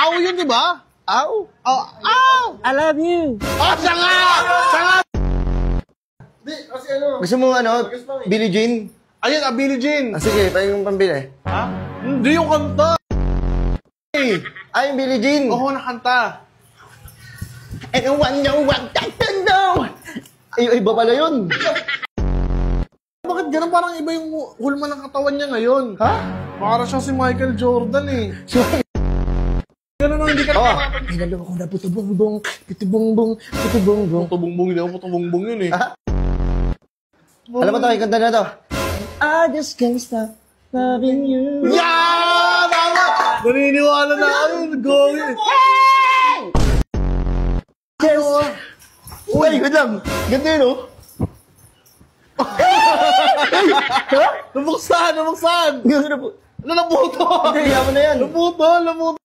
Ow yun, di ba? Ow? Oh, ow! I love you. Oh, sanga! Sanga! Hindi, kasi ano. Gusto mo Billie Jean? Ayun, Billie Jean. Sige, pa yung pambili. Ha? Hindi yung kanta. Ay, yung Billie Jean. Oo, nakanta. And I want no one to know. Ay, iba pala yun. Bakit ganun? Parang iba yung hulma ng katawan niya ngayon. Ha? Para siya si Michael Jordan eh. Ganun ang hindi ka nakakapag... Ay, nalo ako na puto-bongbong, puto-bongbong, puto-bongbong. Puto-bongbong, hindi ako puto-bongbong yun eh. Ha? Alam mo ito, kanta na to. I just can't stop loving you. Yeah! Tama! Naniniwala na ako yun. Go yun. Yes! Uy, good lang. Ganda yun, oh. Nabuksan! Nabuksan! Ganda na po. Ano naputo? Hindi, yaman na yan. Naputo! Naputo!